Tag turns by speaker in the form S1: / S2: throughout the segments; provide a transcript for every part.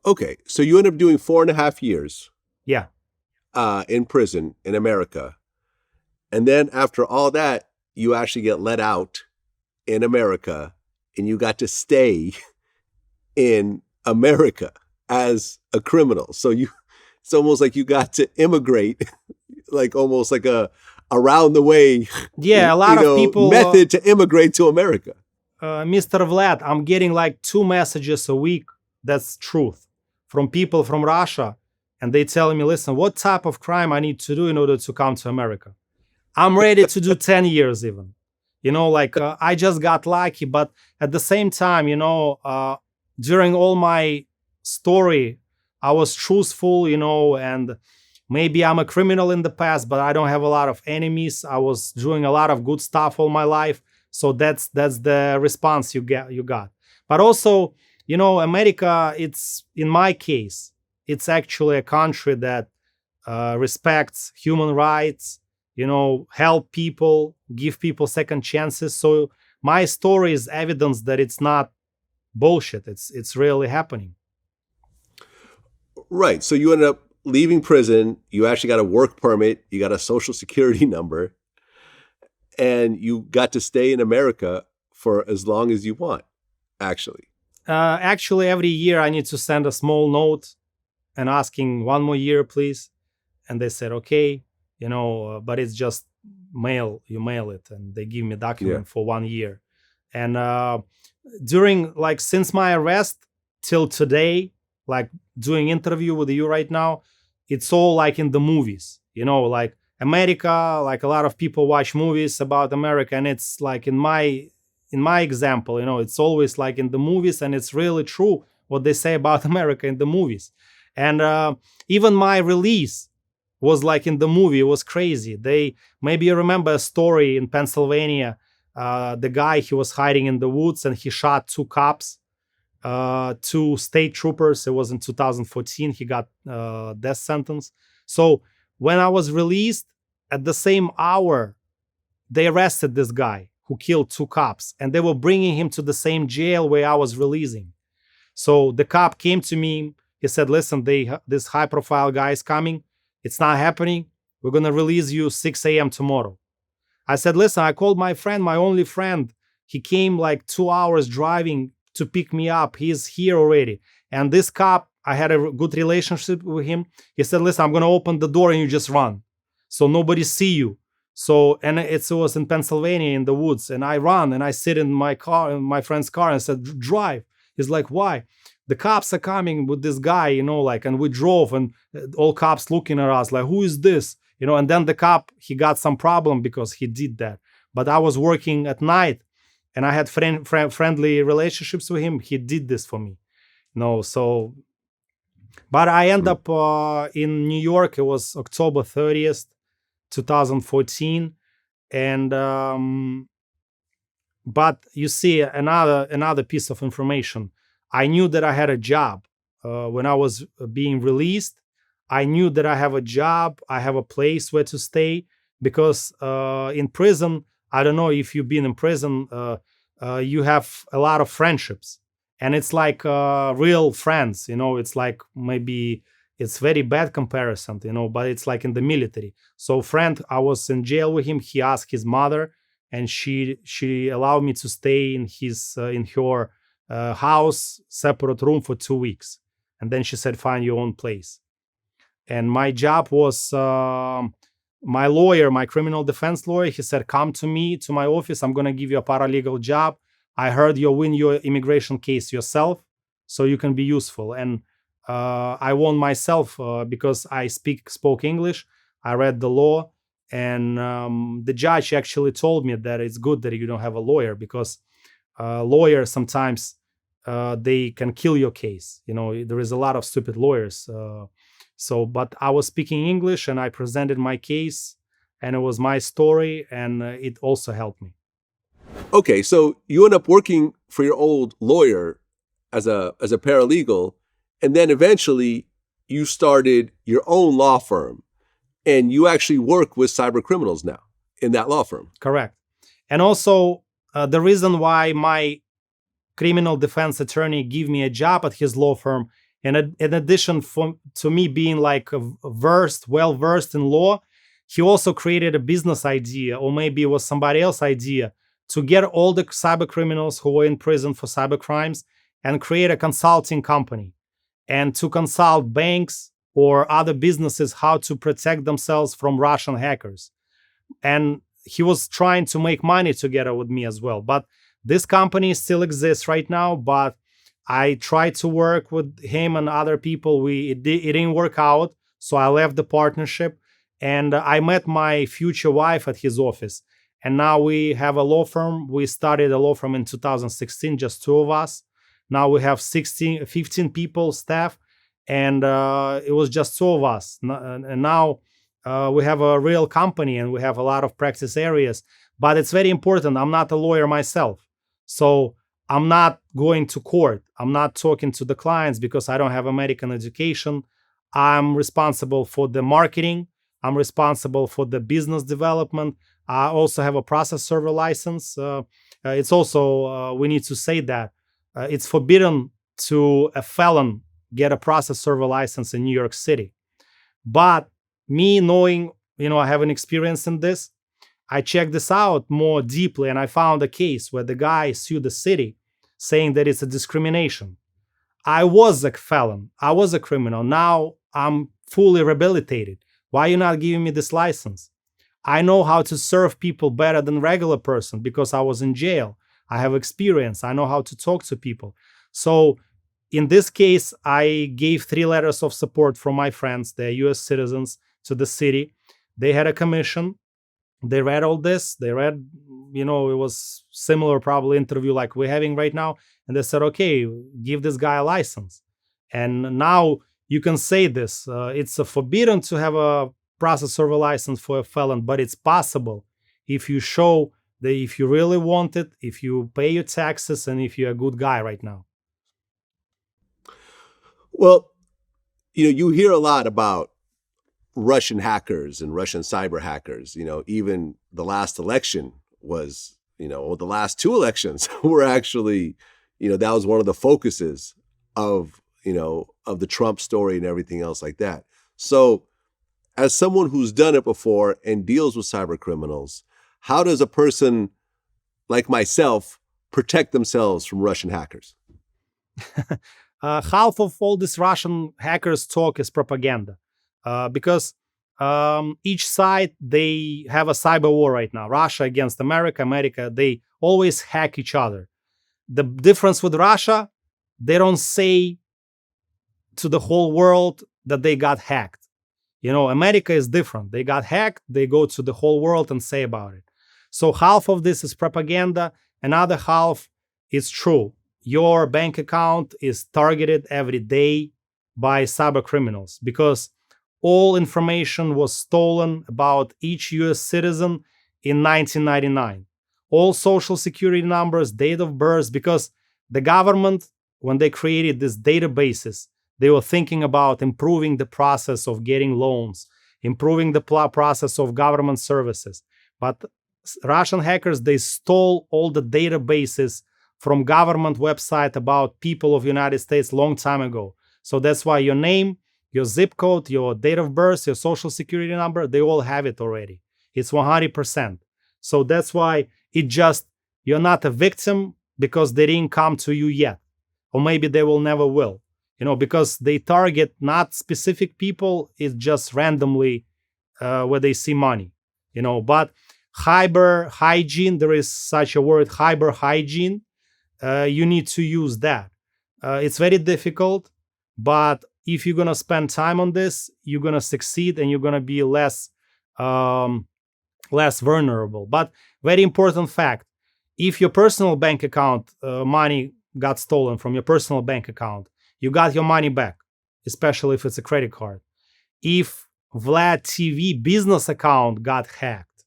S1: Okay, so you end up doing 4.5 years
S2: Yeah.
S1: in prison in America. And then after all that, you actually get let out in America and you got to stay in America as a criminal. So it's almost like you got to immigrate, like almost like a around the way,
S2: Yeah, a lot of people,
S1: method to immigrate to America.
S2: Mr. Vlad, I'm getting like 2 messages a week. That's truth from people from Russia. And they telling me, listen, what type of crime I need to do in order to come to America? I'm ready to do 10 years even. I just got lucky. But at the same time, during all my story, I was truthful, and maybe I'm a criminal in the past, but I don't have a lot of enemies. I was doing a lot of good stuff all my life. So that's the response you got. But also, America, it's, in my case, it's actually a country that respects human rights, help people, give people second chances. So my story is evidence that it's not bullshit. It's really happening.
S1: Right. So you ended up leaving prison. You actually got a work permit. You got a social security number. And you got to stay in America for as long as you want, actually.
S2: Actually, every year I need to send a small note and asking 1 more year, please. And they said, okay, but it's just mail. You mail it, and they give me a document for 1 year. And since my arrest till today, like doing interview with you right now, it's all like in the movies, like America, like a lot of people watch movies about America, and it's like in my example, it's always like in the movies, and it's really true what they say about America in the movies. And even my release was like in the movie. It was crazy. Maybe you remember a story in Pennsylvania. The guy, he was hiding in the woods and he shot 2 cops, 2 state troopers. It was in 2014. He got death sentence. So when I was released, at the same hour, they arrested this guy who killed 2 cops, and they were bringing him to the same jail where I was releasing. So the cop came to me. He said, listen, this high-profile guy is coming. It's not happening. We're going to release you 6 a.m. tomorrow. I said, listen, I called my friend, my only friend. He came like 2 hours driving to pick me up. He's here already. And this cop, I had a good relationship with him. He said, listen, I'm going to open the door and you just run, so nobody see you. So, and it was in Pennsylvania in the woods. And I run and I sit in my car, in my friend's car, and said, drive. He's like, why? The cops are coming with this guy, and we drove, and all cops looking at us like, who is this? And then the cop, he got some problem because he did that. But I was working at night and I had friendly relationships with him. He did this for me. But I end up in New York. It was October 30th, 2014. And, but you see, another piece of information. I knew that I had a job when I was being released. I knew that I have a job. I have a place where to stay, because in prison, I don't know if you've been in prison, you have a lot of friendships, and it's like real friends. It's like, maybe it's very bad comparison, but it's like in the military. So friend, I was in jail with him. He asked his mother, and she allowed me to stay in her house, separate room for 2 weeks. And then she said, find your own place. And my job was, my lawyer, my criminal defense lawyer, he said, come to me, to my office. I'm going to give you a paralegal job. I heard you'll win your immigration case yourself, so you can be useful. And I won myself because I spoke English. I read the law. And the judge actually told me that it's good that you don't have a lawyer, because lawyers sometimes they can kill your case. There is a lot of stupid lawyers. But I was speaking English and I presented my case, and it was my story, and it also helped me.
S1: Okay, so you end up working for your old lawyer as a paralegal, and then eventually you started your own law firm, and you actually work with cybercriminals now in that law firm.
S2: Correct. And also the reason why my criminal defense attorney gave me a job at his law firm And in addition to me being like well versed in law, he also created a business idea, or maybe it was somebody else's idea, to get all the cyber criminals who were in prison for cyber crimes and create a consulting company and to consult banks or other businesses how to protect themselves from Russian hackers. And he was trying to make money together with me as well. But this company still exists right now, but I tried to work with him and other people. It didn't work out, so I left the partnership, and I met my future wife at his office. And now we have a law firm. We started a law firm in 2016, just two of us. Now we have 15 people, staff, and it was just two of us. And now we have a real company and we have a lot of practice areas. But it's very important. I'm not a lawyer myself, so I'm not going to court. I'm not talking to the clients because I don't have American education. I'm responsible for the marketing. I'm responsible for the business development. I also have a process server license. It's also, we need to say that it's forbidden to a felon get a process server license in New York City. But me knowing, I have an experience in this, I checked this out more deeply and I found a case where the guy sued the city saying that it's a discrimination. I was a felon. I was a criminal. Now I'm fully rehabilitated. Why are you not giving me this license? I know how to serve people better than regular person because I was in jail. I have experience. I know how to talk to people. So in this case, I gave 3 letters of support from my friends, they're US citizens, to the city. They had a commission. They read all this. They read, it was similar probably interview like we're having right now. And they said, okay, give this guy a license. And now you can say this. It's forbidden to have a process server license for a felon, but it's possible if you show that if you really want it, if you pay your taxes, and if you're a good guy right now.
S1: Well, you hear a lot about Russian hackers and Russian cyber hackers. Even the last election was, or the last 2 elections were actually, that was one of the focuses of the Trump story and everything else like that. So as someone who's done it before and deals with cyber criminals, how does a person like myself protect themselves from Russian hackers?
S2: Half of all this Russian hackers talk is propaganda, because each side, they have a cyber war right now. Russia against America, they always hack each other. The difference with Russia, they don't say to the whole world that they got hacked. America is different. They got hacked, they go to the whole world and say about it. So half of this is propaganda, another half is true. Your bank account is targeted every day by cyber criminals because all information was stolen about each US citizen in 1999. All social security numbers, date of birth, because the government, when they created these databases, they were thinking about improving the process of getting loans, improving the process of government services. But Russian hackers, they stole all the databases from government website about people of United States long time ago. So that's why your name, your zip code, your date of birth, your social security number, they all have it already. It's 100%. So that's why you're not a victim because they didn't come to you yet. Or maybe they will never will. Because they target not specific people, it's just randomly where they see money. But cyber hygiene, there is such a word, cyber hygiene. You need to use that. It's very difficult, but if you're gonna spend time on this, you're gonna succeed and you're gonna be less vulnerable. But very important fact: if your personal bank account money got stolen from your personal bank account, you got your money back, especially if it's a credit card. If Vlad TV business account got hacked,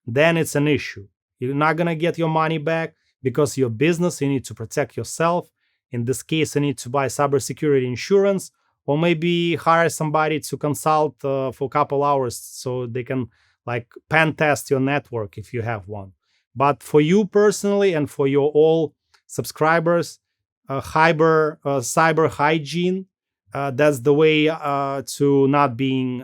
S2: then it's an issue. You're not gonna get your money back because your business, you need to protect yourself. In this case, you need to buy cybersecurity insurance or maybe hire somebody to consult for a couple hours so they can pen test your network if you have one. But for you personally and for your all subscribers, cyber hygiene that's the way to not being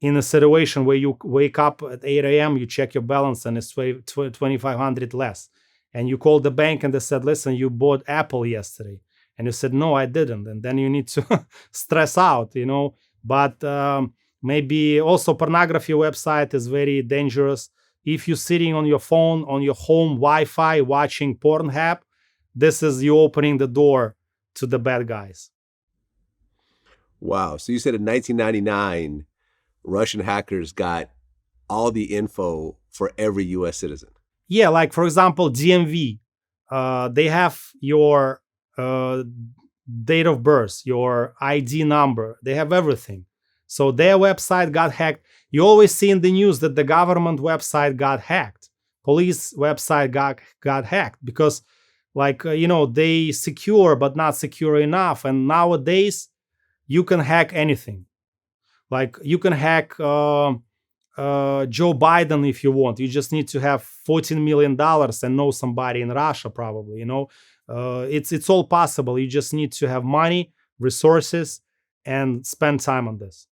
S2: in a situation where you wake up at 8 a.m., you check your balance and it's 2,500 less. And you call the bank and they said, listen, you bought Apple yesterday. And you said, no, I didn't. And then you need to stress out, But maybe also pornography website is very dangerous. If you're sitting on your phone, on your home Wi-Fi, watching Pornhub, this is you opening the door to the bad guys.
S1: Wow. So you said in 1999, Russian hackers got all the info for every U.S. citizen.
S2: Yeah, like for example, DMV, they have your date of birth, your ID number, they have everything. So their website got hacked. You always see in the news that the government website got hacked, police website got hacked because they secure but not secure enough. And nowadays you can hack anything. Like you can hack Joe Biden if you want. You just need to have $14 million and know somebody in Russia, probably. It's all possible. You just need to have money, resources, and spend time on this.